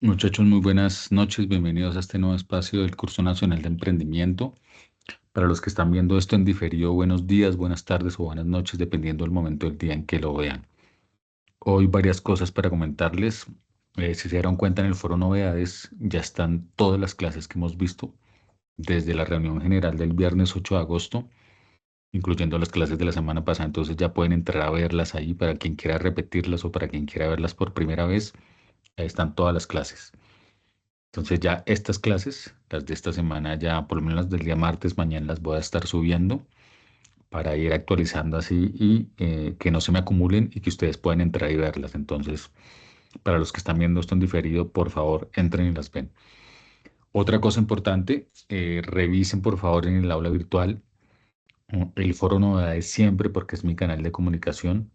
Muchachos, muy buenas noches. Bienvenidos a este nuevo espacio del Curso Nacional de Emprendimiento. Para los que están viendo esto en diferido, buenos días, buenas tardes o buenas noches, dependiendo del momento del día en que lo vean. Hoy varias cosas para comentarles. Si se dieron cuenta en el foro novedades, ya están todas las clases que hemos visto desde la reunión general del viernes 8 de agosto, incluyendo las clases de la semana pasada. Entonces ya pueden entrar a verlas ahí para quien quiera repetirlas o para quien quiera verlas por primera vez. Ahí están todas las clases. Entonces ya estas clases, las de esta semana, ya por lo menos las del día martes, mañana las voy a estar subiendo para ir actualizando así y que no se me acumulen y que ustedes puedan entrar y verlas. Entonces, para los que están viendo esto en diferido, por favor, entren y las ven. Otra cosa importante, revisen por favor en el aula virtual el foro novedades siempre porque es mi canal de comunicación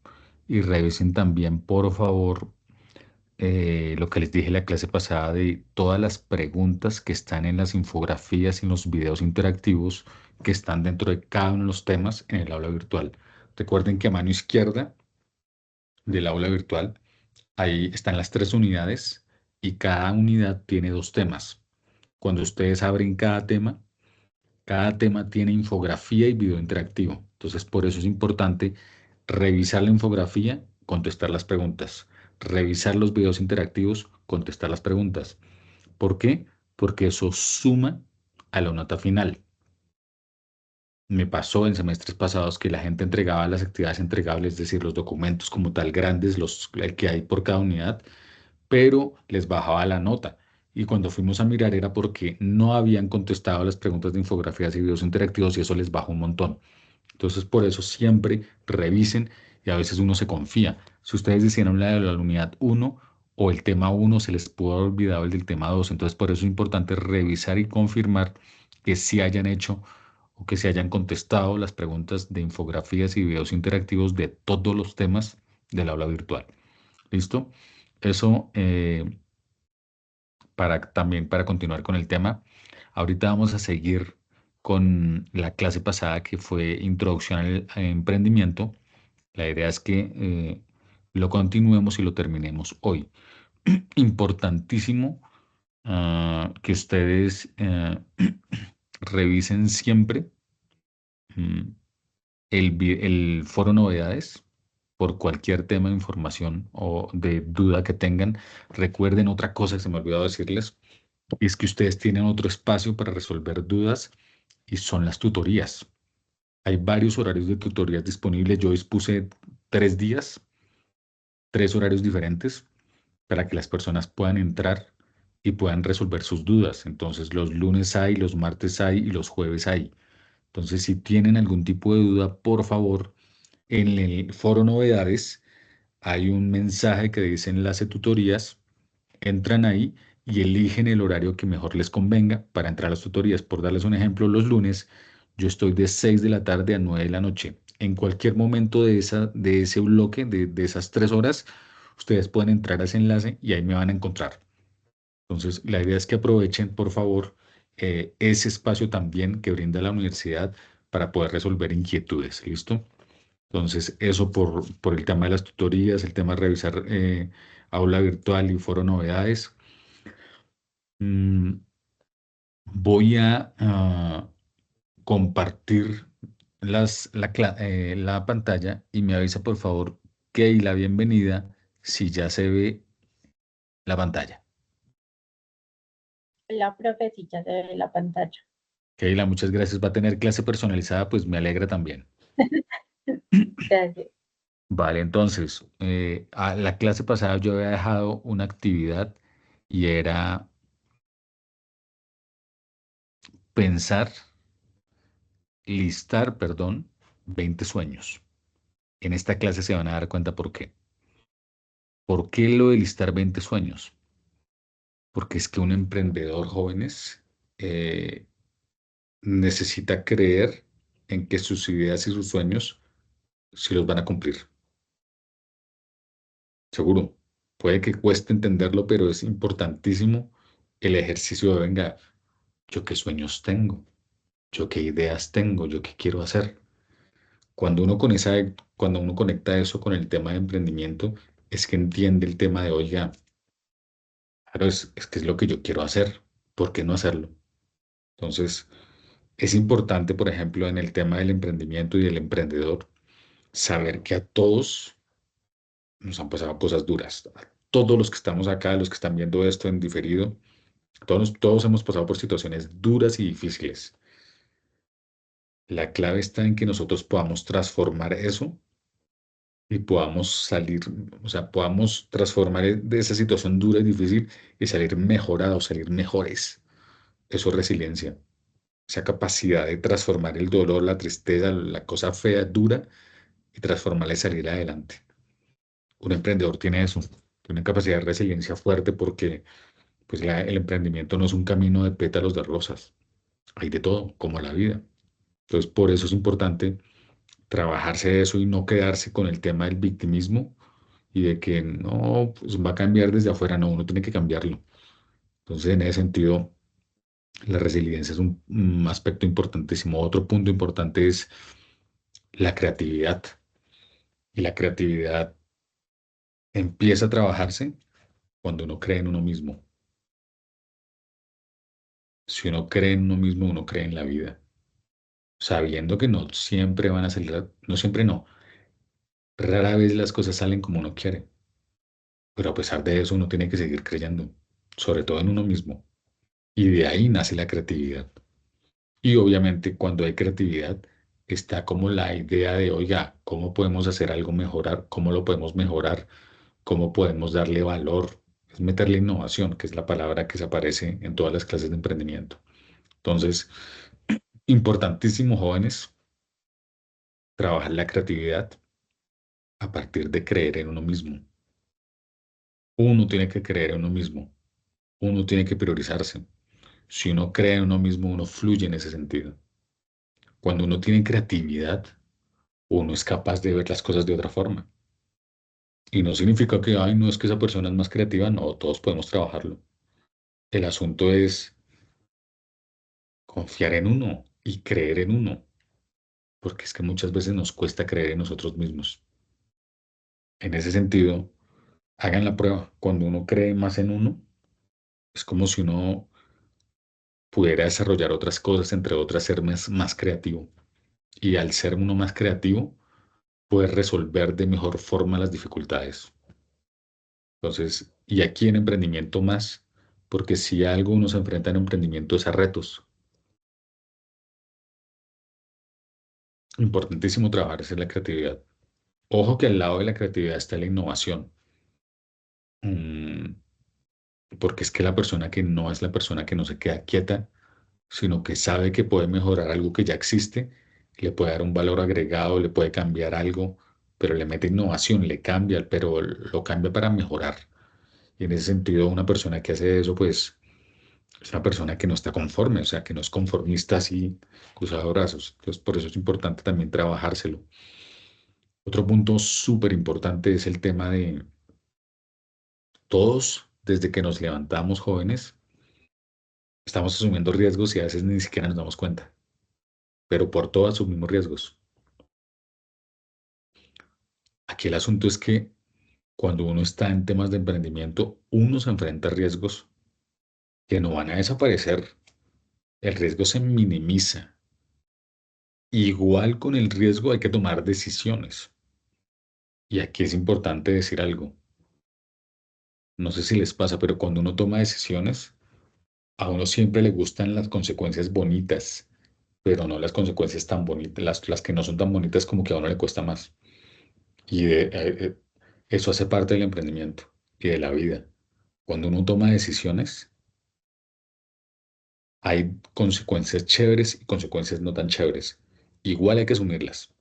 y revisen también por favor lo que les dije en la clase pasada de todas las preguntas que están en las infografías y en los videos interactivos que están dentro de cada uno de los temas en el aula virtual. Recuerden que a mano izquierda del aula virtual, ahí están las tres unidades y cada unidad tiene dos temas. Cuando ustedes abren cada tema tiene infografía y video interactivo. Entonces, por eso es importante revisar la infografía, contestar las preguntas, revisar los videos interactivos, contestar las preguntas. ¿Por qué? Porque eso suma a la nota final. Me pasó en semestres pasados que la gente entregaba las actividades entregables, es decir, los documentos como tal grandes, el que hay por cada unidad, pero les bajaba la nota. Y cuando fuimos a mirar era porque no habían contestado las preguntas de infografías y videos interactivos y eso les bajó un montón. Entonces, por eso siempre revisen y a veces uno se confía. Si ustedes hicieron la de la unidad uno o el tema uno se les pudo haber olvidado el del tema 2. Entonces, por eso es importante revisar y confirmar que sí hayan hecho o que se hayan contestado las preguntas de infografías y videos interactivos de todos los temas del aula virtual. ¿Listo? Eso también para continuar con el tema. Ahorita vamos a seguir con la clase pasada que fue Introducción al Emprendimiento. La idea es que lo continuemos y lo terminemos hoy. Importantísimo que ustedes revisen siempre mm, el foro novedades por cualquier tema de información o de duda que tengan. Recuerden otra cosa que se me olvidó decirles, y es que ustedes tienen otro espacio para resolver dudas y son las tutorías. Hay varios horarios de tutorías disponibles. Yo dispuse 3 días, 3 horarios diferentes para que las personas puedan entrar y puedan resolver sus dudas. Entonces, los lunes hay, los martes hay y los jueves hay. Entonces, si tienen algún tipo de duda, por favor, en el foro novedades hay un mensaje que dice enlace tutorías, entran ahí y eligen el horario que mejor les convenga para entrar a las tutorías. Por darles un ejemplo, los lunes yo estoy de 6 de la tarde a 9 de la noche. En cualquier momento de ese bloque, de esas 3 horas, ustedes pueden entrar a ese enlace y ahí me van a encontrar. Entonces, la idea es que aprovechen, por favor, ese espacio también que brinda la universidad para poder resolver inquietudes. ¿Listo? Entonces, eso por el tema de las tutorías, el tema de revisar aula virtual y foro novedades. Mm, voy a compartir la pantalla y me avisa por favor que la bienvenida si ya se ve la pantalla. La profecilla se ve en la pantalla. Keila, muchas gracias. Va a tener clase personalizada, pues me alegra también. Gracias. Vale, entonces, a la clase pasada yo había dejado una actividad y era pensar, listar, perdón, 20 sueños. En esta clase se van a dar cuenta por qué. ¿Por qué lo de listar 20 sueños? Porque es que un emprendedor jóvenes eh, necesita creer en que sus ideas y sus sueños sí los van a cumplir. Seguro. Puede que cueste entenderlo, pero es importantísimo el ejercicio de, venga, yo qué sueños tengo, yo qué ideas tengo, yo qué quiero hacer. Cuando uno conecta eso con el tema de emprendimiento, es que entiende el tema de, oiga, Claro, es que es lo que yo quiero hacer. ¿Por qué no hacerlo? Entonces, es importante, por ejemplo, en el tema del emprendimiento y del emprendedor, saber que a todos nos han pasado cosas duras. A todos los que estamos acá, los que están viendo esto en diferido, todos hemos pasado por situaciones duras y difíciles. La clave está en que nosotros podamos transformar eso y podamos salir, o sea, podamos transformar de esa situación dura y difícil y salir mejorados, salir mejores. Eso es resiliencia. Esa capacidad de transformar el dolor, la tristeza, la cosa fea, dura y transformarla y salir adelante. Un emprendedor tiene eso, tiene una capacidad de resiliencia fuerte porque pues el emprendimiento no es un camino de pétalos de rosas. Hay de todo, como la vida. Entonces, por eso es importante trabajarse eso y no quedarse con el tema del victimismo y de que no, pues va a cambiar desde afuera. No, uno tiene que cambiarlo. Entonces, en ese sentido, la resiliencia es un aspecto importantísimo. Otro punto importante es la creatividad. Y la creatividad empieza a trabajarse cuando uno cree en uno mismo. Si uno cree en uno mismo, uno cree en la vida, sabiendo que no siempre van a salir, no siempre no, rara vez las cosas salen como uno quiere, pero a pesar de eso uno tiene que seguir creyendo, sobre todo en uno mismo, y de ahí nace la creatividad. Y obviamente cuando hay creatividad está como la idea de, oiga, ¿cómo podemos hacer algo mejorar? ¿Cómo lo podemos mejorar? ¿Cómo podemos darle valor? Es meterle innovación, que es la palabra que se aparece en todas las clases de emprendimiento. Entonces, importantísimo, jóvenes, trabajar la creatividad a partir de creer en uno mismo. Uno tiene que creer en uno mismo. Uno tiene que priorizarse. Si uno cree en uno mismo, uno fluye en ese sentido. Cuando uno tiene creatividad, uno es capaz de ver las cosas de otra forma. Y no significa que, ay, no es que esa persona es más creativa, no, todos podemos trabajarlo. El asunto es confiar en uno y creer en uno, porque es que muchas veces nos cuesta creer en nosotros mismos. En ese sentido, hagan la prueba. Cuando uno cree más en uno, es como si uno pudiera desarrollar otras cosas, entre otras ser más creativo. Y al ser uno más creativo, puede resolver de mejor forma las dificultades. Entonces, y aquí en emprendimiento más, porque si algo uno se enfrenta en emprendimiento es a retos. Importantísimo trabajar es en la creatividad. Ojo que al lado de la creatividad está la innovación. Mm, porque es que la persona que no es la persona que no se queda quieta, sino que sabe que puede mejorar algo que ya existe, le puede dar un valor agregado, le puede cambiar algo, pero le mete innovación, le cambia, pero lo cambia para mejorar. Y en ese sentido, una persona que hace eso, pues es una persona que no está conforme, o sea, que no es conformista así, cruzado de brazos. Entonces, por eso es importante también trabajárselo. Otro punto súper importante es el tema de todos, desde que nos levantamos jóvenes, estamos asumiendo riesgos y a veces ni siquiera nos damos cuenta, pero por todo asumimos riesgos. Aquí el asunto es que cuando uno está en temas de emprendimiento, uno se enfrenta a riesgos que no van a desaparecer. El riesgo se minimiza. Igual con el riesgo hay que tomar decisiones. Y aquí es importante decir algo. No sé si les pasa, pero cuando uno toma decisiones, a uno siempre le gustan las consecuencias bonitas, pero no las consecuencias tan bonitas, las que no son tan bonitas como que a uno le cuesta más. Y eso hace parte del emprendimiento y de la vida. Cuando uno toma decisiones, hay consecuencias chéveres y consecuencias no tan chéveres. Igual hay que asumirlas,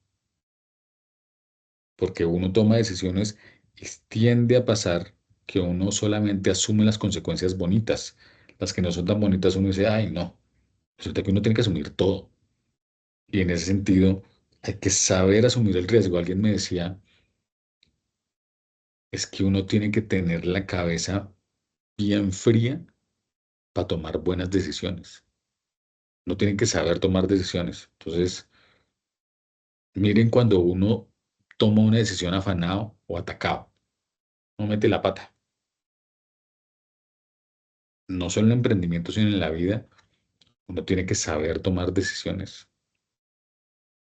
porque uno toma decisiones y tiende a pasar que uno solamente asume las consecuencias bonitas. Las que no son tan bonitas uno dice, ay, no, resulta que uno tiene que asumir todo. Y en ese sentido, hay que saber asumir el riesgo. Alguien me decía, es que uno tiene que tener la cabeza bien fría para tomar buenas decisiones. Uno tiene que saber tomar decisiones. Entonces, miren cuando uno toma una decisión afanado o atacado, no mete la pata. no solo en el emprendimiento, sino en la vida, uno tiene que saber tomar decisiones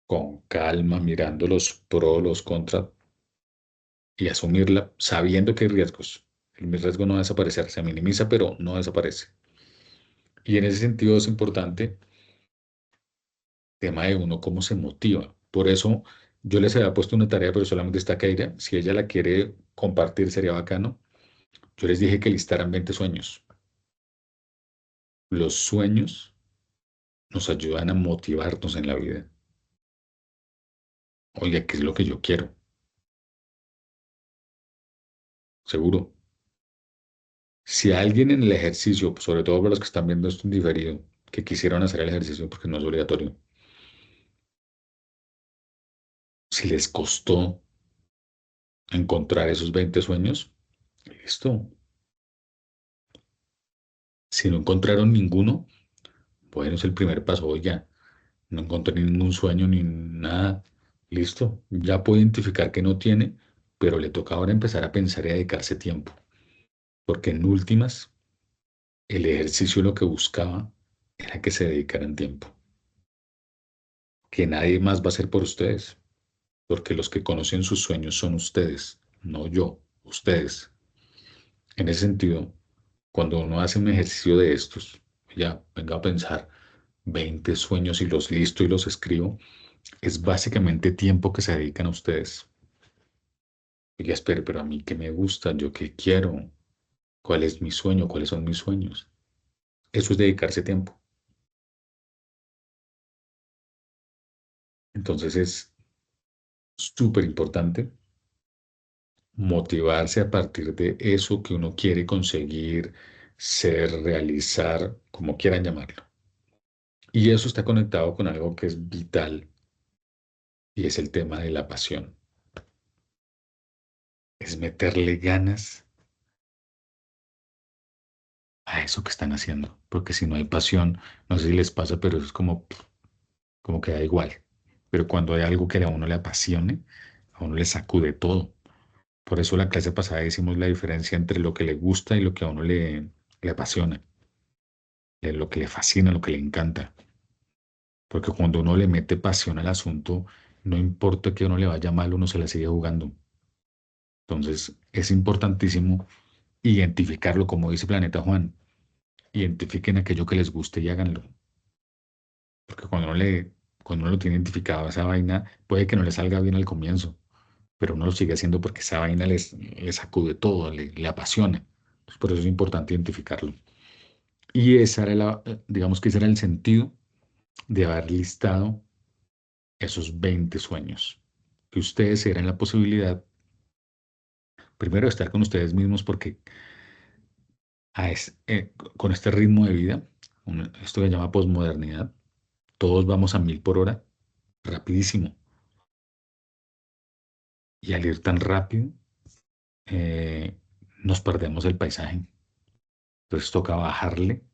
con calma, mirando los pros, los contras y asumirla sabiendo que hay riesgos. El riesgo no va a desaparecer, se minimiza, pero no desaparece. Y en ese sentido es importante el tema de uno cómo se motiva. Por eso yo les había puesto una tarea, pero solamente está Keira. Si ella la quiere compartir, sería bacano. Yo les dije que listaran 20 sueños. Los sueños nos ayudan a motivarnos en la vida. Oiga, ¿qué es lo que yo quiero? Seguro. Si alguien en el ejercicio, sobre todo para los que están viendo esto en diferido, que quisieron hacer el ejercicio porque no es obligatorio, si les costó encontrar esos 20 sueños, listo. Si no encontraron ninguno, bueno, es el primer paso. Oiga, no encontré ningún sueño ni nada. Listo. Ya puede identificar que no tiene, pero le toca ahora empezar a pensar y a dedicarse tiempo. Porque en últimas, el ejercicio lo que buscaba era que se dedicaran tiempo. Que nadie más va a hacer por ustedes. Porque los que conocen sus sueños son ustedes, no yo, ustedes. En ese sentido, cuando uno hace un ejercicio de estos, ya venga a pensar 20 sueños y los listo y los escribo, es básicamente tiempo que se dedican a ustedes. Y ya espere, pero a mí qué me gusta, yo qué quiero, cuál es mi sueño, cuáles son mis sueños. Eso es dedicarse tiempo. Entonces es súper importante motivarse a partir de eso que uno quiere conseguir, ser, realizar, como quieran llamarlo. Y eso está conectado con algo que es vital y es el tema de la pasión. Es meterle ganas a eso que están haciendo, porque si no hay pasión, no sé si les pasa, pero es como que da igual. Pero cuando hay algo que a uno le apasione, a uno le sacude todo. Por eso la clase pasada hicimos la diferencia entre lo que le gusta y lo que a uno le apasiona, lo que le fascina, lo que le encanta. Porque cuando uno le mete pasión al asunto, no importa que a uno le vaya mal, uno se la sigue jugando. Entonces, es importantísimo identificarlo, como dice Planeta Juan. Identifiquen aquello que les guste y háganlo. Porque cuando uno lo tiene identificado, esa vaina puede que no le salga bien al comienzo, pero uno lo sigue haciendo porque esa vaina les sacude todo, le apasiona. Entonces, por eso es importante identificarlo. Y esa era digamos que ese era el sentido de haber listado esos 20 sueños. Que ustedes eran la posibilidad, primero, de estar con ustedes mismos, porque con este ritmo de vida, esto que se llama posmodernidad, todos vamos a 1000 por hora, rapidísimo. Y al ir tan rápido, nos perdemos el paisaje. Entonces toca bajarle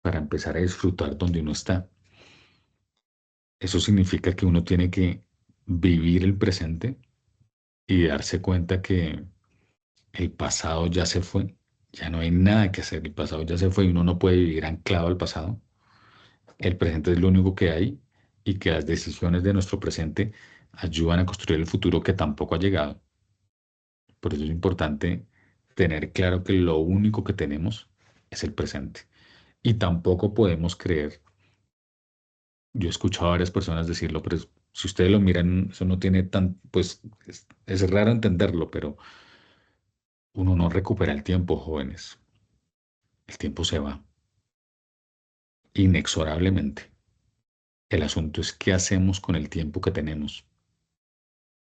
para empezar a disfrutar donde uno está. Eso significa que uno tiene que vivir el presente y darse cuenta que el pasado ya se fue, ya no hay nada que hacer, el pasado ya se fue y uno no puede vivir anclado al pasado. El presente es lo único que hay y que las decisiones de nuestro presente ayudan a construir el futuro que tampoco ha llegado. Por eso es importante tener claro que lo único que tenemos es el presente. Y tampoco podemos creer, yo he escuchado a varias personas decirlo, pero si ustedes lo miran, eso no tiene tan, pues es raro entenderlo, pero uno no recupera el tiempo, jóvenes. El tiempo se va inexorablemente. El asunto es qué hacemos con el tiempo que tenemos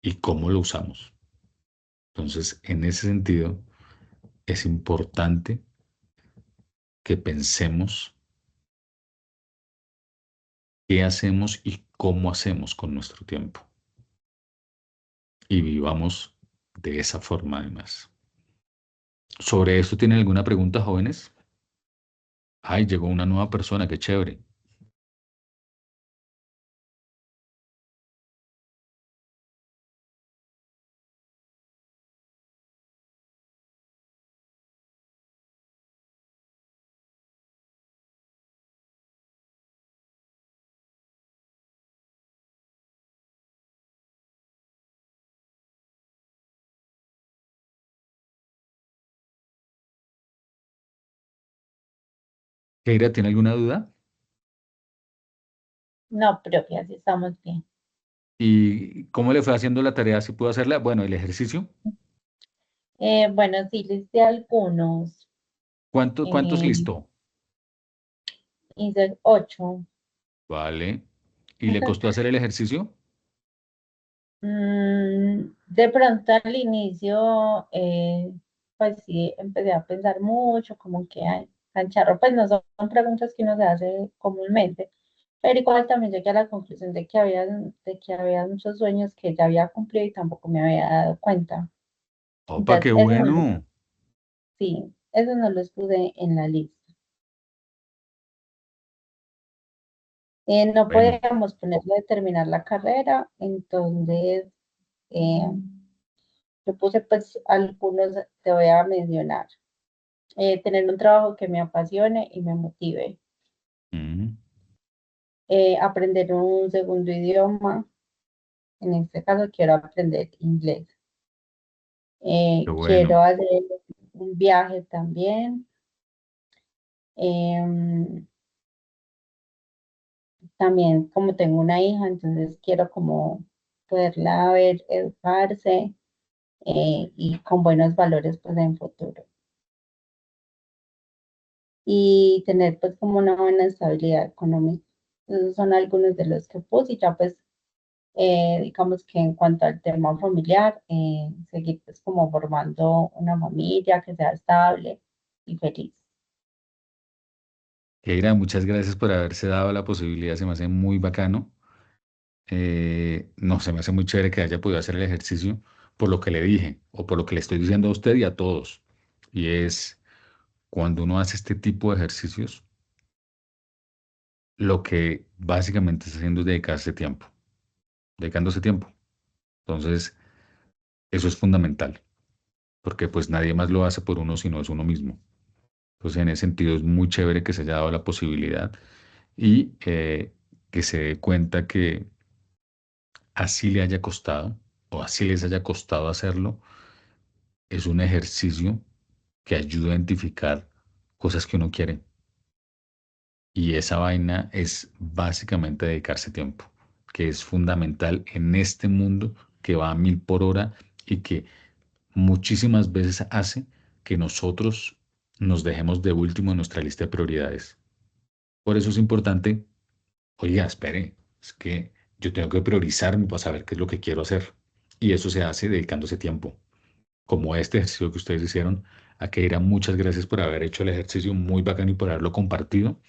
y cómo lo usamos. Entonces, en ese sentido, es importante que pensemos qué hacemos y cómo hacemos con nuestro tiempo y vivamos de esa forma además. ¿Sobre esto tienen alguna pregunta, jóvenes? Ay, llegó una nueva persona, qué chévere. Keira, ¿tiene alguna duda? No, profe, así estamos bien. ¿Y cómo le fue haciendo la tarea? ¿Si pudo hacerla? Bueno, el ejercicio. Bueno, sí, listé algunos. ¿Cuántos Eh, listó? hice 8. Vale. ¿Y le costó hacer el ejercicio? De pronto al inicio, pues sí, empecé a pensar mucho, como que, ay, tan charro, pues no son preguntas que uno se hace comúnmente, pero igual también llegué a la conclusión de que había muchos sueños que ya había cumplido y tampoco me había dado cuenta. Opa, Entonces, qué eso no, bueno. sí, eso no los puse en la lista. No Bueno. podíamos ponerlo de terminar la carrera, entonces eh, yo puse pues algunos, te voy a mencionar. Tener un trabajo que me apasione y me motive. Mm, Aprender un segundo idioma, en este caso quiero aprender inglés. qué bueno. Quiero hacer un viaje también. Em, También como tengo una hija, entonces quiero como poderla ver educarse y con buenos valores pues en futuro. Y tener pues como una buena estabilidad económica. Esos son algunos de los que puse y ya pues digamos que en cuanto al tema familiar, seguir pues como formando una familia que sea estable y feliz. Keira, muchas gracias por haberse dado la posibilidad. Se me hace muy bacano. No, se me hace muy chévere que haya podido hacer el ejercicio por lo que le dije o por lo que le estoy diciendo a usted y a todos. Y es cuando uno hace este tipo de ejercicios, lo que básicamente está haciendo es dedicarse tiempo, dedicándose tiempo. Entonces, eso es fundamental, porque pues nadie más lo hace por uno sino es uno mismo. Entonces, en ese sentido es muy chévere que se haya dado la posibilidad y que se dé cuenta que así le haya costado o así les haya costado hacerlo, es un ejercicio que ayuda a identificar cosas que uno quiere. Y esa vaina es básicamente dedicarse tiempo, que es fundamental en este mundo que va a 1000 por hora y que muchísimas veces hace que nosotros nos dejemos de último en nuestra lista de prioridades. Por eso es importante, oiga, espere, es que yo tengo que priorizarme para saber qué es lo que quiero hacer. Y eso se hace dedicándose tiempo, como este ejercicio que ustedes hicieron. A Keira, muchas gracias por haber hecho el ejercicio muy bacán y por haberlo compartido.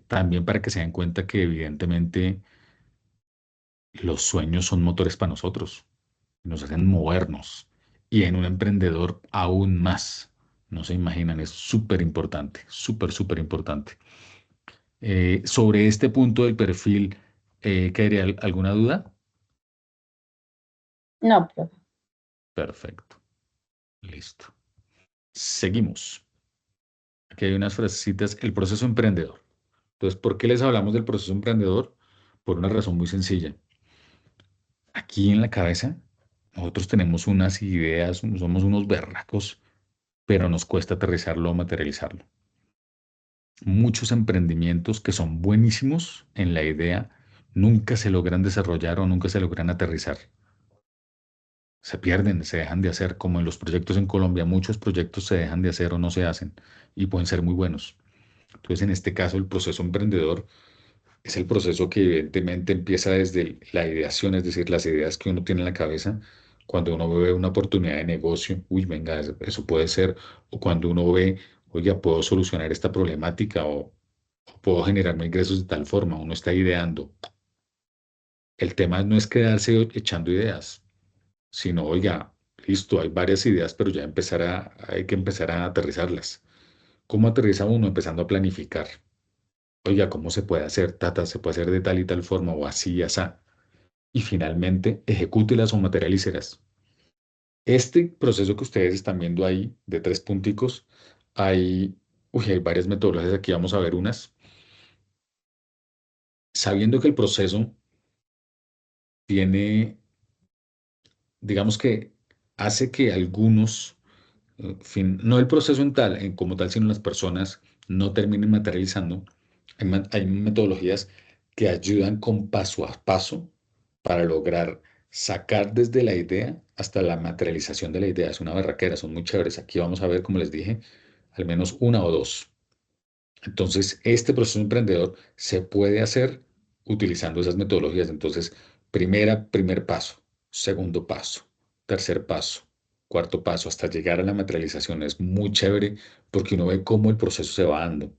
También para que se den cuenta que evidentemente los sueños son motores para nosotros, nos hacen movernos y en un emprendedor aún más. No se imaginan, es súper importante, súper, súper importante. Sobre este punto del perfil, ¿quedaría alguna duda? No, profe. Perfecto, listo. Seguimos. Aquí hay unas frasecitas, el proceso emprendedor. Entonces, ¿por qué les hablamos del proceso emprendedor? Por una razón muy sencilla. Aquí en la cabeza, nosotros tenemos unas ideas, somos unos berracos, pero nos cuesta aterrizarlo o materializarlo. Muchos emprendimientos que son buenísimos en la idea nunca se logran desarrollar o nunca se logran aterrizar. Se pierden, se dejan de hacer, como en los proyectos en Colombia, muchos proyectos se dejan de hacer o no se hacen y pueden ser muy buenos. Entonces, en este caso, el proceso emprendedor es el proceso que evidentemente empieza desde la ideación, es decir, las ideas que uno tiene en la cabeza. Cuando uno ve una oportunidad de negocio, uy, venga, eso puede ser, o cuando uno ve, oiga, puedo solucionar esta problemática o puedo generarme ingresos de tal forma, uno está ideando. El tema no es quedarse echando ideas, sino, oiga, listo, hay varias ideas, pero ya hay que empezar a aterrizarlas. ¿Cómo aterriza uno? Empezando a planificar. Oiga, ¿cómo se puede hacer? Tata, se puede hacer de tal y tal forma o así y así. Y finalmente, ejecútelas o materialícelas. Este proceso que ustedes están viendo ahí, de 3 punticos, hay varias metodologías. Aquí vamos a ver unas. Sabiendo que el proceso tiene, digamos que hace que algunos, no el proceso como tal, sino las personas no terminen materializando, hay metodologías que ayudan con paso a paso para lograr sacar desde la idea hasta la materialización de la idea. Es una berraquera, son muy chéveres. Aquí vamos a ver, como les dije, al menos una o dos. Entonces, este proceso emprendedor se puede hacer utilizando esas metodologías. Entonces, primer paso, segundo paso, tercer paso, cuarto paso, hasta llegar a la materialización. Es muy chévere porque uno ve cómo el proceso se va dando.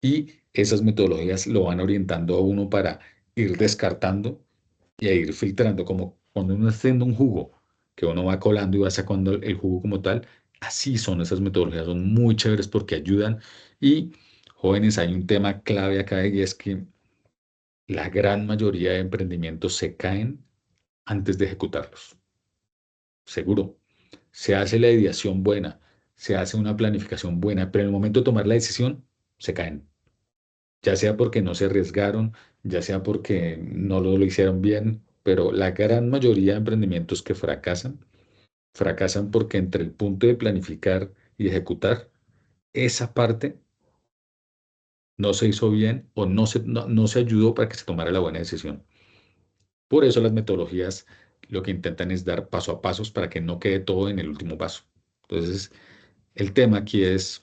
Y esas metodologías lo van orientando a uno para ir descartando y a ir filtrando, como cuando uno está haciendo un jugo, que uno va colando y va sacando el jugo como tal. Así son esas metodologías, son muy chéveres porque ayudan. Y jóvenes, hay un tema clave acá y es que la gran mayoría de emprendimientos se caen antes de ejecutarlos. Seguro, se hace la ideación buena, se hace una planificación buena, pero en el momento de tomar la decisión, se caen. Ya sea porque no se arriesgaron, ya sea porque no lo hicieron bien, pero la gran mayoría de emprendimientos que fracasan, fracasan porque entre el punto de planificar y ejecutar, esa parte no se hizo bien o no se ayudó para que se tomara la buena decisión. Por eso las metodologías lo que intentan es dar paso a pasos para que no quede todo en el último paso. Entonces, el tema aquí es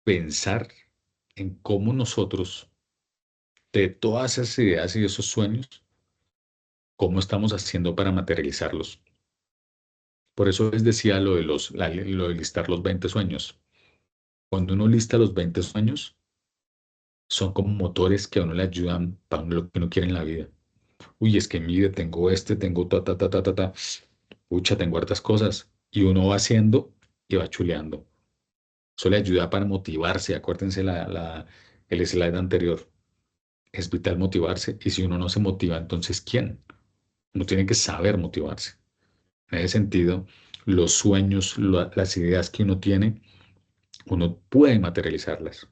pensar en cómo nosotros, de todas esas ideas y esos sueños, cómo estamos haciendo para materializarlos. Por eso les decía lo de listar los 20 sueños. Cuando uno lista los 20 sueños, son como motores que a uno le ayudan para lo que uno quiere en la vida. Uy, es que en mi vida tengo tengo ta, ta, ta, ta, ta, ta. Pucha, tengo hartas cosas. Y uno va haciendo y va chuleando. Eso le ayuda para motivarse. Acuérdense el slide anterior. Es vital motivarse. Y si uno no se motiva, entonces ¿quién? Uno tiene que saber motivarse. En ese sentido, los sueños, las ideas que uno tiene, uno puede materializarlas.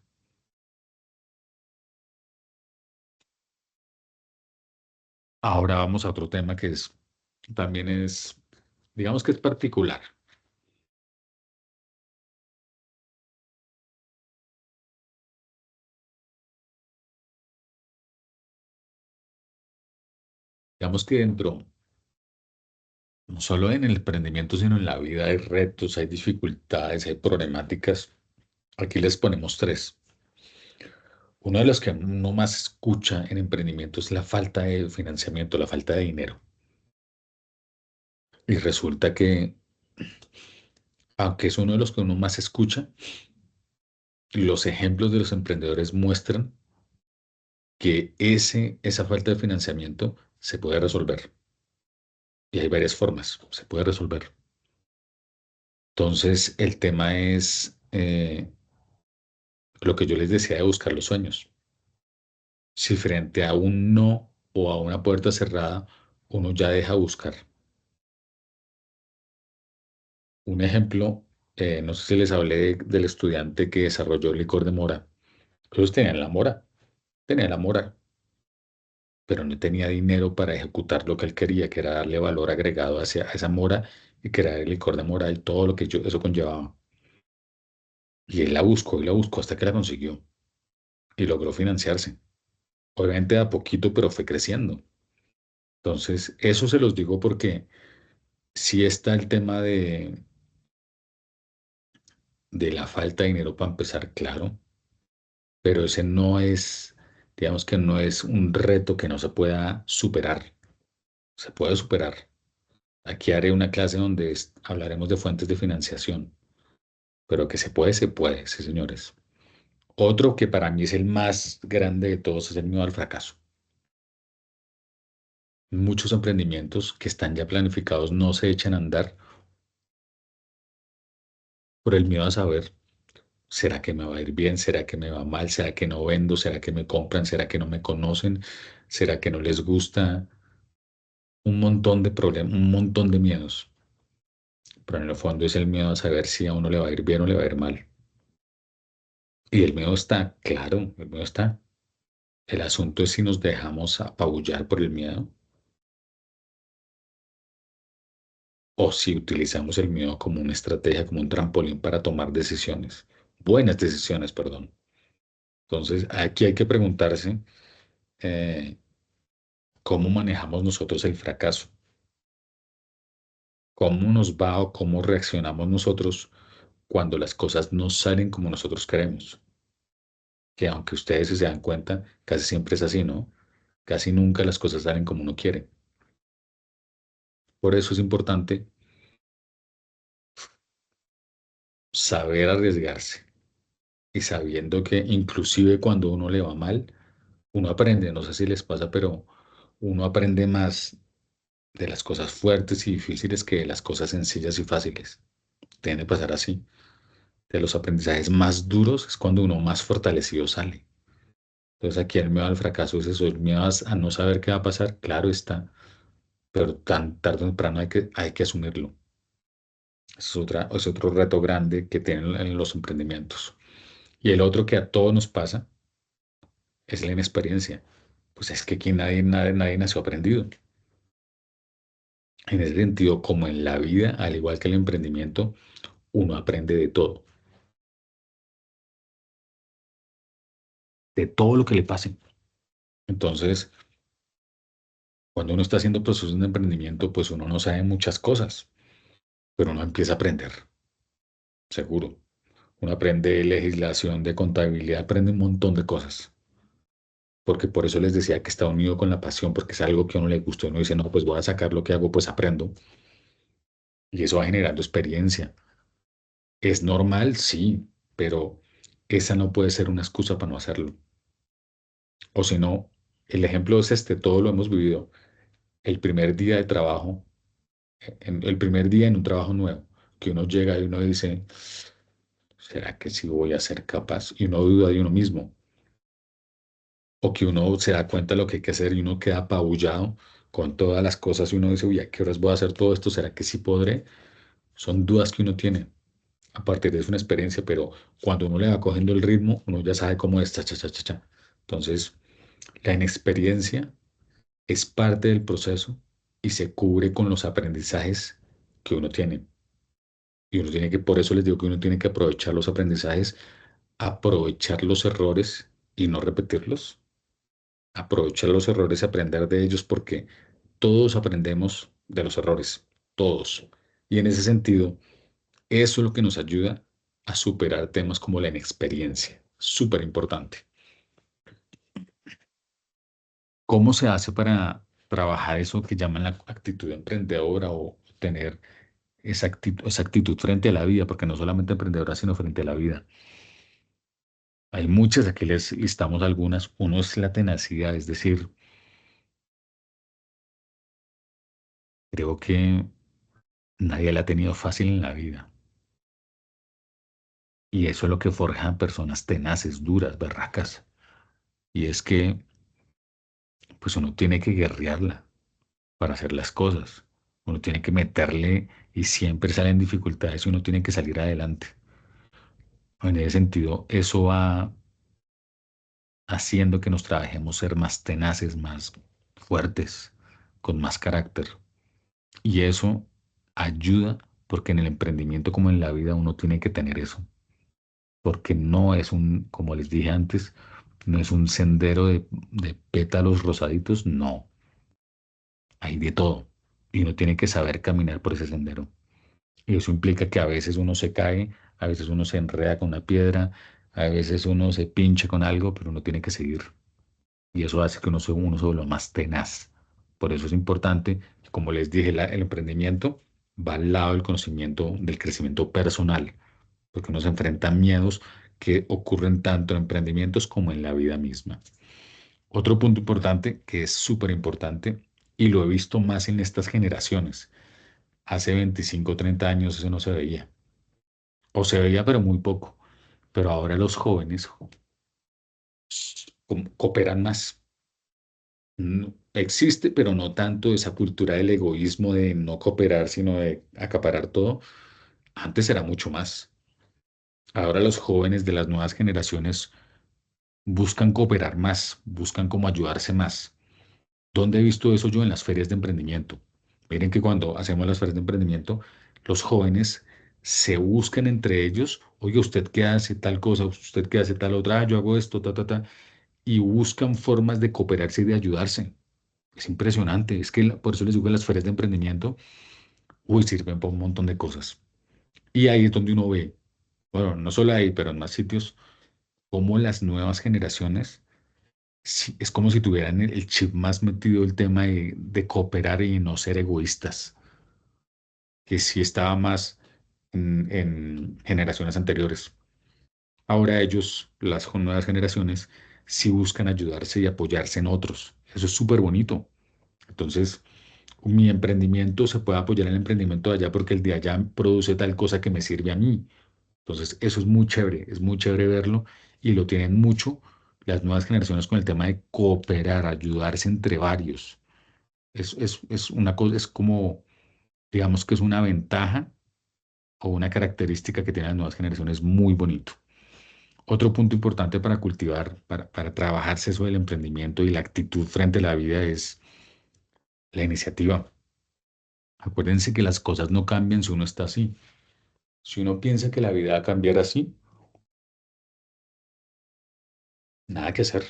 Ahora vamos a otro tema que también es, digamos que es particular. Digamos que dentro, no solo en el emprendimiento, sino en la vida hay retos, hay dificultades, hay problemáticas. Aquí les ponemos tres. Uno de los que uno más escucha en emprendimiento es la falta de financiamiento, la falta de dinero. Y resulta que, aunque es uno de los que uno más escucha, los ejemplos de los emprendedores muestran que esa falta de financiamiento se puede resolver. Y hay varias formas, se puede resolver. Entonces, el tema es lo que yo les decía de buscar los sueños. Si frente a un no o a una puerta cerrada, uno ya deja buscar. Un ejemplo, no sé si les hablé del estudiante que desarrolló el licor de mora. Ellos tenían la mora, pero no tenía dinero para ejecutar lo que él quería, que era darle valor agregado hacia esa mora y crear el licor de mora y todo lo que eso conllevaba. Y él la buscó hasta que la consiguió y logró financiarse. Obviamente a poquito, pero fue creciendo. Entonces, eso se los digo porque sí está el tema de la falta de dinero para empezar, claro, pero ese no es, digamos que no es un reto que no se pueda superar. Se puede superar. Aquí haré una clase donde hablaremos de fuentes de financiación, pero que se puede, sí, señores. Otro que para mí es el más grande de todos es el miedo al fracaso. Muchos emprendimientos que están ya planificados no se echan a andar por el miedo a saber, ¿será que me va a ir bien? ¿Será que me va mal? ¿Será que no vendo? ¿Será que me compran? ¿Será que no me conocen? ¿Será que no les gusta? Un montón de problemas, un montón de miedos. Pero en el fondo es el miedo a saber si a uno le va a ir bien o le va a ir mal. Y el miedo está, claro, el miedo está. El asunto es si nos dejamos apabullar por el miedo o si utilizamos el miedo como una estrategia, como un trampolín para tomar decisiones, buenas decisiones, perdón. Entonces, aquí hay que preguntarse eh, cómo manejamos nosotros el fracaso, cómo nos va o cómo reaccionamos nosotros cuando las cosas no salen como nosotros queremos. Que aunque ustedes si se dan cuenta, casi siempre es así, ¿no? Casi nunca las cosas salen como uno quiere. Por eso es importante saber arriesgarse y sabiendo que inclusive cuando uno le va mal, uno aprende, no sé si les pasa, pero uno aprende más de las cosas fuertes y difíciles que de las cosas sencillas y fáciles. Tiene que pasar así. De los aprendizajes más duros es cuando uno más fortalecido sale. Entonces aquí el miedo al fracaso es eso, el miedo a no saber qué va a pasar, claro está, pero tan tarde o temprano hay que asumirlo. Es otro reto grande que tienen en los emprendimientos. Y el otro que a todos nos pasa es la inexperiencia. Pues es que aquí nadie nació aprendido. En ese sentido, como en la vida, al igual que el emprendimiento, uno aprende de todo lo que le pase. Entonces, cuando uno está haciendo procesos de emprendimiento, pues uno no sabe muchas cosas, pero uno empieza a aprender, seguro. Uno aprende legislación, de contabilidad, aprende un montón de cosas. Porque por eso les decía que está unido con la pasión, porque es algo que a uno le gusta. Uno dice, no, pues voy a sacar lo que hago, pues aprendo. Y eso va generando experiencia. Es normal, sí, pero esa no puede ser una excusa para no hacerlo. O si no, el ejemplo es este, todo lo hemos vivido. El primer día de trabajo, el primer día en un trabajo nuevo, que uno llega y uno dice, ¿será que sí voy a ser capaz? Y uno duda de uno mismo. O que uno se da cuenta de lo que hay que hacer y uno queda apabullado con todas las cosas y uno dice, uy, ¿a qué horas voy a hacer todo esto? ¿Será que sí podré? Son dudas que uno tiene. A partir de eso una experiencia, pero cuando uno le va cogiendo el ritmo, uno ya sabe cómo es, cha, cha, cha, cha, cha. Entonces, la inexperiencia es parte del proceso y se cubre con los aprendizajes que uno tiene. Y uno tiene que, por eso les digo que uno tiene que aprovechar los aprendizajes, aprovechar los errores y no repetirlos. Aprovechar los errores y aprender de ellos porque todos aprendemos de los errores, todos. Y en ese sentido, eso es lo que nos ayuda a superar temas como la inexperiencia. Súper importante. ¿Cómo se hace para trabajar eso que llaman la actitud emprendedora o tener esa actitud frente a la vida? Porque no solamente emprendedora, sino frente a la vida. Hay muchas, aquí les listamos algunas. Uno es la tenacidad, es decir, creo que nadie la ha tenido fácil en la vida. Y eso es lo que forja personas tenaces, duras, berracas. Y es que, pues uno tiene que guerrearla para hacer las cosas. Uno tiene que meterle y siempre salen dificultades y uno tiene que salir adelante. En ese sentido, eso va haciendo que nos trabajemos ser más tenaces, más fuertes, con más carácter. Y eso ayuda porque en el emprendimiento como en la vida uno tiene que tener eso. Porque no es un, como les dije antes, no es un sendero de pétalos rosaditos, no, hay de todo. Y uno tiene que saber caminar por ese sendero. Y eso implica que a veces uno se cae, a veces uno se enreda con una piedra, a veces uno se pinche con algo, pero uno tiene que seguir. Y eso hace que uno se vuelva más tenaz. Por eso es importante, como les dije, el emprendimiento va al lado del conocimiento, del crecimiento personal, porque uno se enfrenta a miedos que ocurren tanto en emprendimientos como en la vida misma. Otro punto importante, que es súper importante, y lo he visto más en estas generaciones. Hace 25 o 30 años eso no se veía, o se veía pero muy poco, pero ahora los jóvenes cooperan más. Existe, pero no tanto esa cultura del egoísmo de no cooperar, sino de acaparar todo. Antes era mucho más. Ahora los jóvenes de las nuevas generaciones buscan cooperar más, buscan cómo ayudarse más. ¿Dónde he visto eso yo? En las ferias de emprendimiento. Miren que cuando hacemos las ferias de emprendimiento, los jóvenes se buscan entre ellos, oye, ¿usted qué hace tal cosa? ¿Usted qué hace tal otra? Ah, yo hago esto, ta, ta, ta, y buscan formas de cooperarse y de ayudarse. Es impresionante, es que por eso les digo que las ferias de emprendimiento, uy, sirven para un montón de cosas. Y ahí es donde uno ve, bueno, no solo ahí, pero en más sitios, cómo las nuevas generaciones, sí, es como si tuvieran el chip más metido el tema de cooperar y no ser egoístas, que sí estaba más en generaciones anteriores. Ahora ellos, las nuevas generaciones, sí buscan ayudarse y apoyarse en otros. Eso es súper bonito. Entonces, mi emprendimiento se puede apoyar en el emprendimiento de allá porque el de allá produce tal cosa que me sirve a mí. Entonces, eso es muy chévere verlo y lo tienen mucho las nuevas generaciones con el tema de cooperar, ayudarse entre varios. Es una cosa, es como, digamos que es una ventaja o una característica que tienen las nuevas generaciones muy bonito. Otro punto importante para cultivar, para trabajarse eso del emprendimiento y la actitud frente a la vida es la iniciativa. Acuérdense que las cosas no cambian si uno está así. Si uno piensa que la vida va a cambiar así, nada que hacer.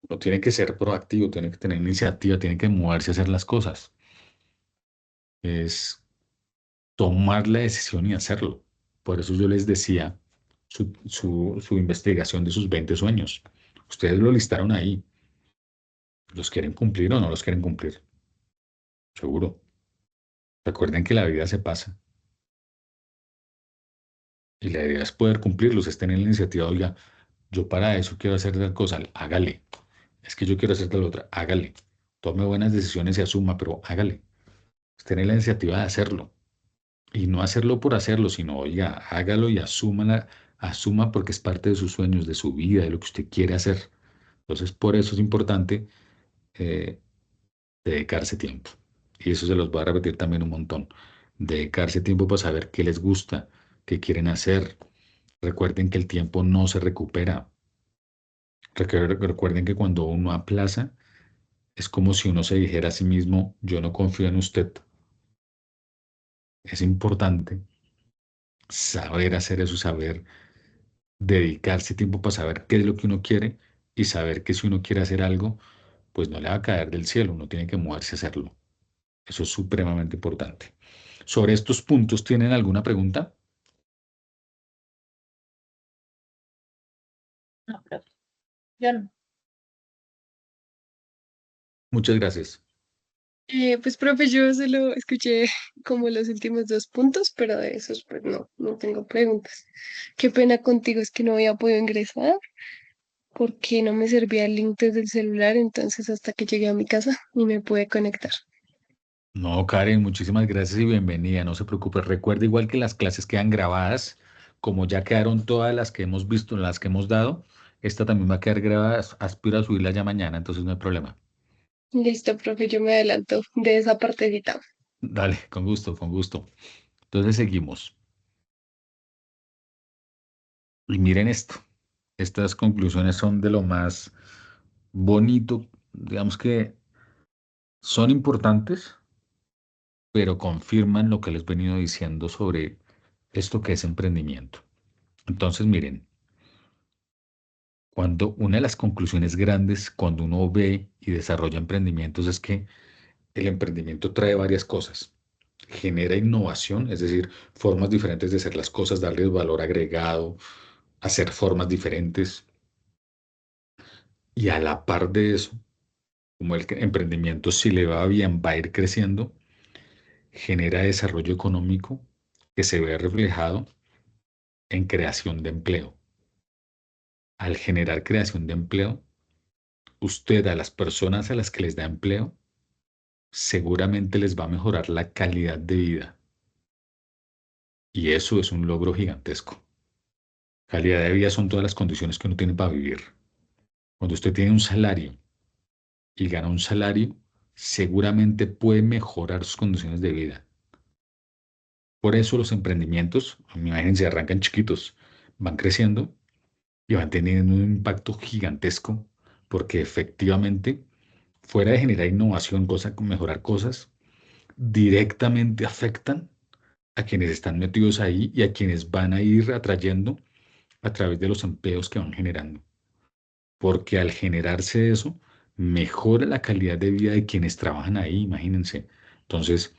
Uno tiene que ser proactivo, tiene que tener iniciativa, tiene que moverse a hacer las cosas. Es tomar la decisión y hacerlo. Por eso yo les decía su investigación de sus 20 sueños. Ustedes lo listaron ahí. ¿Los quieren cumplir o no los quieren cumplir? Seguro. Recuerden que la vida se pasa y la idea es poder cumplirlos, es tener la iniciativa, oiga, yo para eso quiero hacer tal cosa, hágale. Es que yo quiero hacer tal otra, hágale. Tome buenas decisiones y asuma, pero hágale. Es tener la iniciativa de hacerlo y no hacerlo por hacerlo, sino, oiga, hágalo y asuma porque es parte de sus sueños, de su vida, de lo que usted quiere hacer. Entonces, por eso es importante eh, dedicarse tiempo. Y eso se los voy a repetir también un montón. Dedicarse tiempo para saber qué les gusta, qué quieren hacer. Recuerden que el tiempo no se recupera. Recuerden que cuando uno aplaza, es como si uno se dijera a sí mismo, yo no confío en usted. Es importante saber hacer eso, saber dedicarse tiempo para saber qué es lo que uno quiere y saber que si uno quiere hacer algo, pues no le va a caer del cielo, uno tiene que moverse a hacerlo. Eso es supremamente importante. Sobre estos puntos, ¿tienen alguna pregunta? No, profe, yo no. Muchas gracias. Pues, profe, yo solo escuché como los últimos dos puntos, pero de esos, pues no, no tengo preguntas. Qué pena contigo, es que no había podido ingresar porque no me servía el link desde el celular, entonces hasta que llegué a mi casa y me pude conectar. No, Karen, muchísimas gracias y bienvenida. No se preocupe. Recuerda igual que las clases quedan grabadas, como ya quedaron todas las que hemos visto, las que hemos dado, esta también va a quedar grabada. Aspiro a subirla ya mañana, entonces no hay problema. Listo, profe, yo me adelanto de esa partecita. Dale, con gusto, con gusto. Entonces seguimos. Y miren esto. Estas conclusiones son de lo más bonito, digamos que son importantes, pero confirman lo que les he venido diciendo sobre esto que es emprendimiento. Entonces, miren, cuando una de las conclusiones grandes cuando uno ve y desarrolla emprendimientos es que el emprendimiento trae varias cosas. Genera innovación, es decir, formas diferentes de hacer las cosas, darles valor agregado, hacer formas diferentes. Y a la par de eso, como emprendimiento, si le va bien, va a ir creciendo, genera desarrollo económico que se ve reflejado en creación de empleo. Al generar creación de empleo, usted a las personas a las que les da empleo, seguramente les va a mejorar la calidad de vida. Y eso es un logro gigantesco. Calidad de vida son todas las condiciones que uno tiene para vivir. Cuando usted tiene un salario y gana un salario, seguramente puede mejorar sus condiciones de vida. Por eso los emprendimientos, imagínense, arrancan chiquitos, van creciendo y van teniendo un impacto gigantesco porque efectivamente fuera de generar innovación, mejorar cosas, directamente afectan a quienes están metidos ahí y a quienes van a ir atrayendo a través de los empleos que van generando. Porque al generarse eso, mejora la calidad de vida de quienes trabajan ahí, imagínense. Entonces,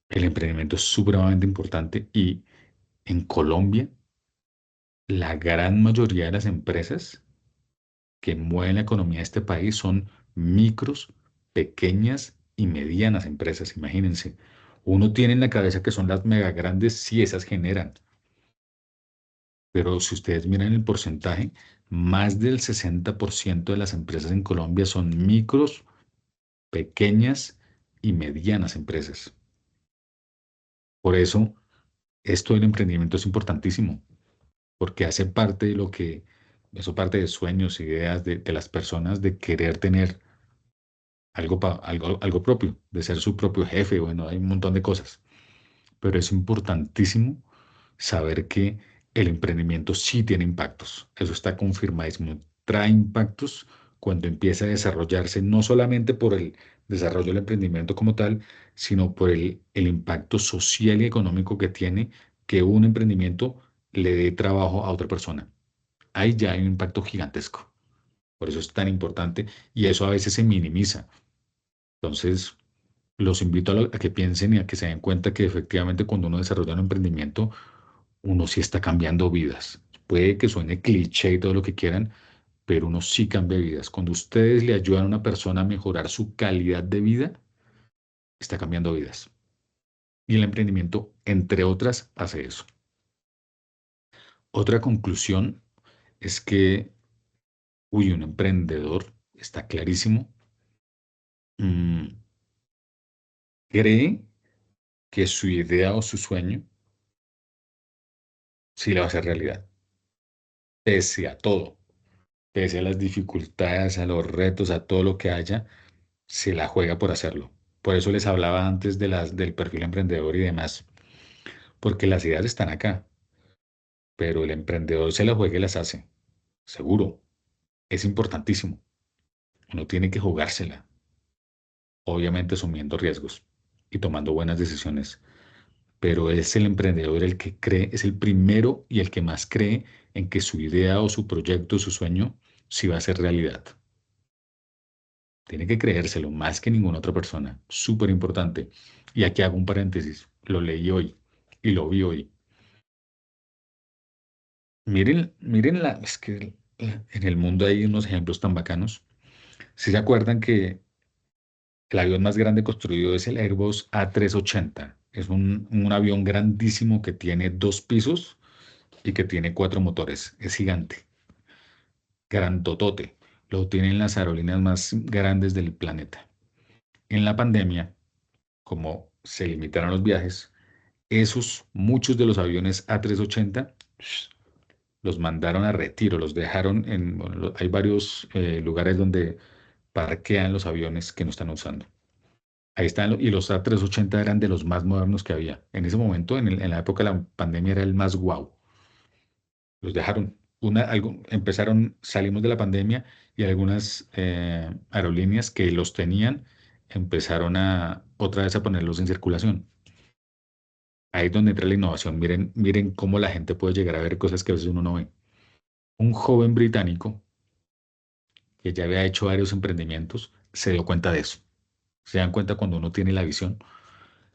el emprendimiento es supremamente importante y en Colombia, la gran mayoría de las empresas que mueven la economía de este país son micros, pequeñas y medianas empresas, imagínense. Uno tiene en la cabeza que son las mega grandes, sí esas generan, pero si ustedes miran el porcentaje, más del 60% de las empresas en Colombia son micros, pequeñas y medianas empresas. Por eso, esto del emprendimiento es importantísimo, porque hace parte de eso parte de sueños, ideas de las personas de querer tener algo propio, de ser su propio jefe, bueno, hay un montón de cosas, pero es importantísimo saber que el emprendimiento sí tiene impactos, eso está confirmadísimo, trae impactos cuando empieza a desarrollarse, no solamente por el desarrollo del emprendimiento como tal, sino por el impacto social y económico que tiene que un emprendimiento le dé trabajo a otra persona. Ahí ya hay un impacto gigantesco. Por eso es tan importante y eso a veces se minimiza. Entonces, los invito a que piensen y a que se den cuenta que efectivamente cuando uno desarrolla un emprendimiento, uno sí está cambiando vidas. Puede que suene cliché y todo lo que quieran, pero uno sí cambia vidas. Cuando ustedes le ayudan a una persona a mejorar su calidad de vida, está cambiando vidas. Y el emprendimiento, entre otras, hace eso. Otra conclusión es que, un emprendedor, está clarísimo, mm, cree que su idea o su sueño sí le va a hacer realidad, pese a todo, pese a las dificultades, a los retos, a todo lo que haya, se la juega por hacerlo. Por eso les hablaba antes del perfil emprendedor y demás, porque las ideas están acá, pero el emprendedor se las juega y las hace, seguro, es importantísimo. Uno tiene que jugársela, obviamente asumiendo riesgos y tomando buenas decisiones, pero es el emprendedor el que cree, es el primero y el que más cree en que su idea o su proyecto, su sueño, sí va a ser realidad. Tiene que creérselo más que ninguna otra persona. Súper importante. Y aquí hago un paréntesis. Lo leí hoy y lo vi hoy. Miren es que en el mundo hay unos ejemplos tan bacanos. Si se acuerdan que el avión más grande construido es el Airbus A380. Es un avión grandísimo que tiene 2 pisos y que tiene 4 motores. Es gigante, grandotote. Lo tienen las aerolíneas más grandes del planeta. En la pandemia, como se limitaron los viajes, muchos de los aviones A380 los mandaron a retiro, los dejaron bueno, hay varios lugares donde parquean los aviones que no están usando. Ahí están, y los A380 eran de los más modernos que había. En ese momento, en la época de la pandemia, era el más guau. Los dejaron. Salimos de la pandemia y algunas aerolíneas que los tenían empezaron otra vez a ponerlos en circulación. Ahí es donde entra la innovación. Miren cómo la gente puede llegar a ver cosas que a veces uno no ve. Un joven británico que ya había hecho varios emprendimientos se dio cuenta de eso. Se dan cuenta cuando uno tiene la visión.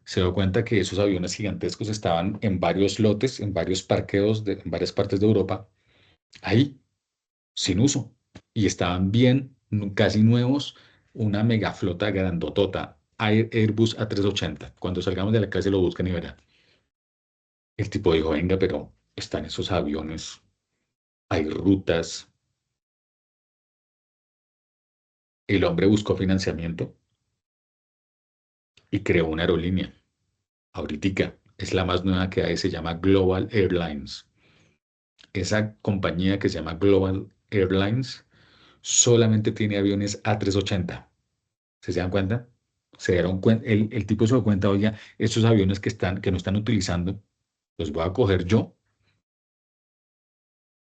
Se dio cuenta que esos aviones gigantescos estaban en varios lotes, en varios parqueos, en varias partes de Europa, ahí, sin uso. Y estaban bien, casi nuevos, una mega flota grandotota, Airbus A380. Cuando salgamos de la calle lo buscan y verán. El tipo dijo, venga, pero están esos aviones, hay rutas. El hombre buscó financiamiento y creó una aerolínea. Ahoritica es la más nueva que hay, se llama Global Airlines. Esa compañía que se llama Global Airlines solamente tiene aviones A380. ¿Se dan cuenta? Se dieron cuenta, el tipo se dio cuenta, oiga, estos aviones que no están utilizando, los voy a coger yo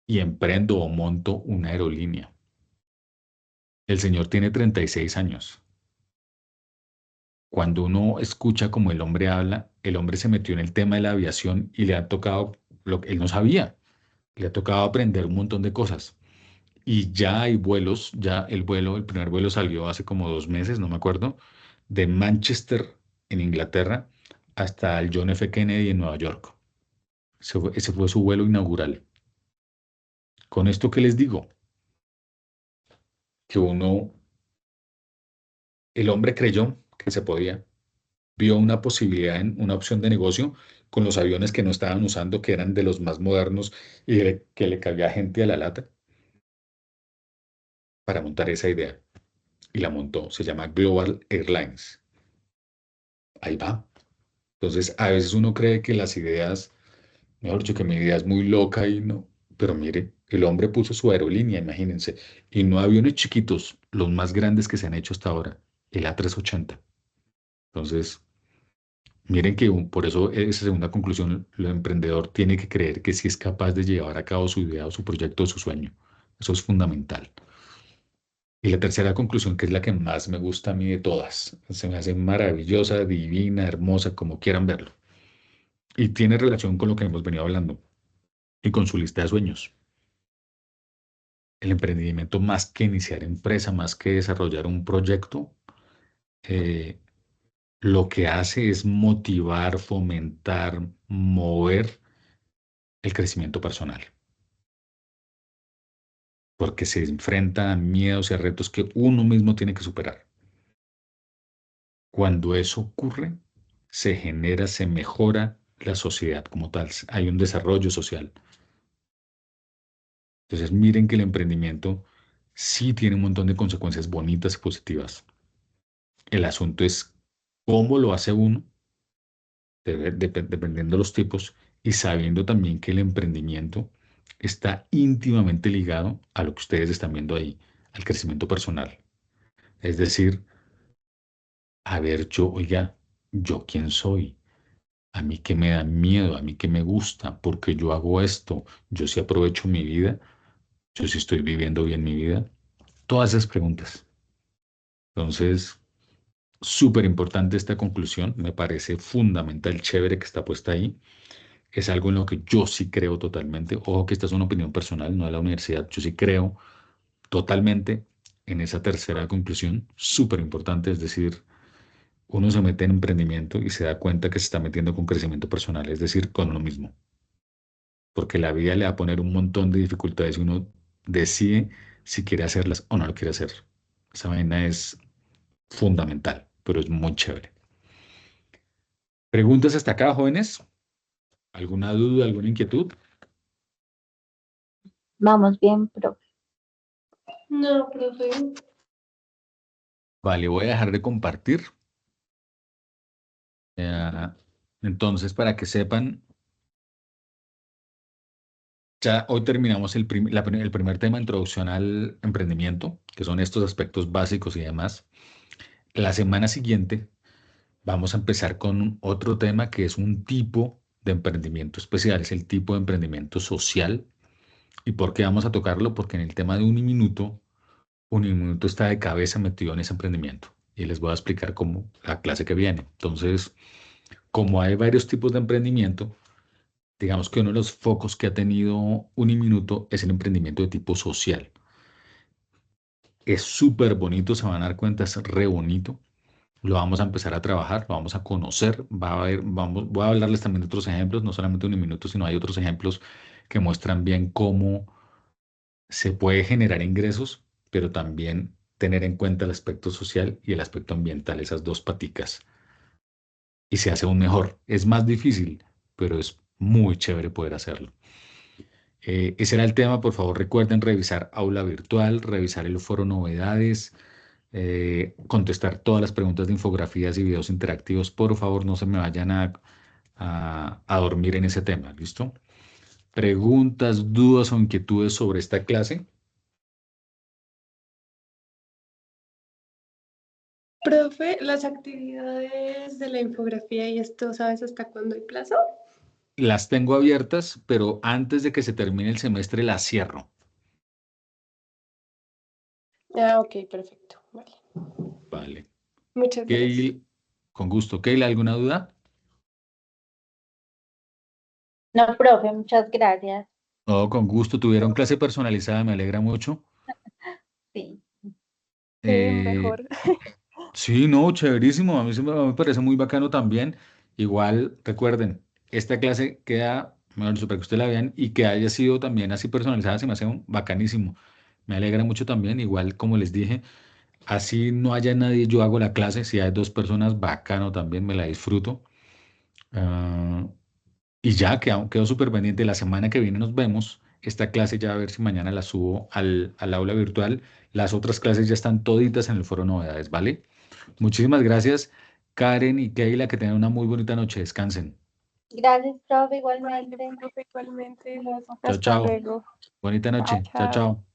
y emprendo o monto una aerolínea. El señor tiene 36 años. Cuando uno escucha como el hombre habla, el hombre se metió en el tema de la aviación y le ha tocado lo que él no sabía. Le ha tocado aprender un montón de cosas. Y ya hay vuelos, ya el primer vuelo salió hace como 2 meses, no me acuerdo, de Manchester en Inglaterra hasta el John F. Kennedy en Nueva York. Ese fue su vuelo inaugural. Con esto que les digo, que el hombre creyó que se podía, vio una posibilidad en una opción de negocio con los aviones que no estaban usando, que eran de los más modernos y que le cabía gente a la lata para montar esa idea. Y la montó. Se llama Global Airlines. Ahí va. Entonces, a veces uno cree que las ideas, mejor dicho, que mi idea es muy loca y no. Pero mire, el hombre puso su aerolínea, imagínense, y no aviones chiquitos, los más grandes que se han hecho hasta ahora, el A380. Entonces, miren que por eso esa segunda conclusión, el emprendedor tiene que creer que sí es capaz de llevar a cabo su idea o su proyecto o su sueño. Eso es fundamental. Y la tercera conclusión, que es la que más me gusta a mí de todas, se me hace maravillosa, divina, hermosa, como quieran verlo. Y tiene relación con lo que hemos venido hablando y con su lista de sueños. El emprendimiento, más que iniciar empresa, más que desarrollar un proyecto, eh, lo que hace es motivar, fomentar, mover el crecimiento personal, porque se enfrenta a miedos y a retos que uno mismo tiene que superar. Cuando eso ocurre, se genera, se mejora la sociedad como tal, hay un desarrollo social. Entonces, miren que el emprendimiento sí tiene un montón de consecuencias bonitas y positivas. El asunto es cómo lo hace uno, dependiendo de los tipos, y sabiendo también que el emprendimiento está íntimamente ligado a lo que ustedes están viendo ahí, al crecimiento personal. Es decir, a ver, oiga, ¿yo quién soy? A mí qué me da miedo, a mí qué me gusta, porque yo hago esto, yo sí aprovecho mi vida, yo sí estoy viviendo bien mi vida. Todas esas preguntas. Entonces, súper importante esta conclusión, me parece fundamental, chévere que está puesta ahí. Es algo en lo que yo sí creo totalmente. Ojo que esta es una opinión personal, no de la universidad. Yo sí creo totalmente en esa tercera conclusión, súper importante. Es decir, uno se mete en emprendimiento y se da cuenta que se está metiendo con crecimiento personal, es decir, con uno mismo. Porque la vida le va a poner un montón de dificultades y uno decide si quiere hacerlas o no lo quiere hacer. Esa vaina es fundamental, pero es muy chévere. ¿Preguntas hasta acá, jóvenes? ¿Alguna duda, alguna inquietud? Vamos bien, profe. No, profe. Vale, voy a dejar de compartir. Eh, entonces, para que sepan, ya hoy terminamos el primer tema, introducción al emprendimiento, que son estos aspectos básicos y demás. La semana siguiente vamos a empezar con otro tema que es un tipo de emprendimiento especial, es el tipo de emprendimiento social. ¿Y por qué vamos a tocarlo? Porque en el tema de Uniminuto está de cabeza metido en ese emprendimiento. Y les voy a explicar cómo la clase que viene. Entonces, como hay varios tipos de emprendimiento, digamos que uno de los focos que ha tenido Uniminuto es el emprendimiento de tipo social. Es súper bonito, se van a dar cuenta, es re bonito. Lo vamos a empezar a trabajar, lo vamos a conocer. Voy a hablarles también de otros ejemplos, no solamente Uniminuto, sino hay otros ejemplos que muestran bien cómo se puede generar ingresos, pero también tener en cuenta el aspecto social y el aspecto ambiental, esas dos paticas. Y se hace aún mejor. Es más difícil, pero es muy chévere poder hacerlo. Ese era el tema. Por favor, recuerden revisar aula virtual, revisar el foro novedades, contestar todas las preguntas de infografías y videos interactivos. Por favor, no se me vayan a dormir en ese tema. ¿Listo? Preguntas, dudas o inquietudes sobre esta clase. Profe, las actividades de la infografía y esto, ¿sabes hasta cuándo hay plazo? Las tengo abiertas, pero antes de que se termine el semestre las cierro. Ah, ok, perfecto. Vale. Vale. Muchas gracias. Keil, con gusto. Keila, ¿alguna duda? No, profe, muchas gracias. No, con gusto. Tuvieron clase personalizada, me alegra mucho. Sí, Sí, Eh, mejor. sí, no, chéverísimo. A mí me parece muy bacano también. Igual, recuerden, esta clase queda, mejor dicho, para que ustedes la vean y que haya sido también así personalizada, se me hace bacanísimo. Me alegra mucho también. Igual, como les dije, así no haya nadie, yo hago la clase. Si hay dos personas, bacano también, me la disfruto. Ah, y ya quedo súper pendiente. La semana que viene nos vemos. Esta clase ya a ver si mañana la subo al aula virtual. Las otras clases ya están toditas en el foro novedades, ¿vale? Muchísimas gracias, Karen y Keila, que tengan una muy bonita noche. Descansen. gracias, profe, Vale, igualmente. profe, igualmente. Hasta luego. Chao, Hasta chao. luego. Bonita Chao. noche. Chao, Chao. chao.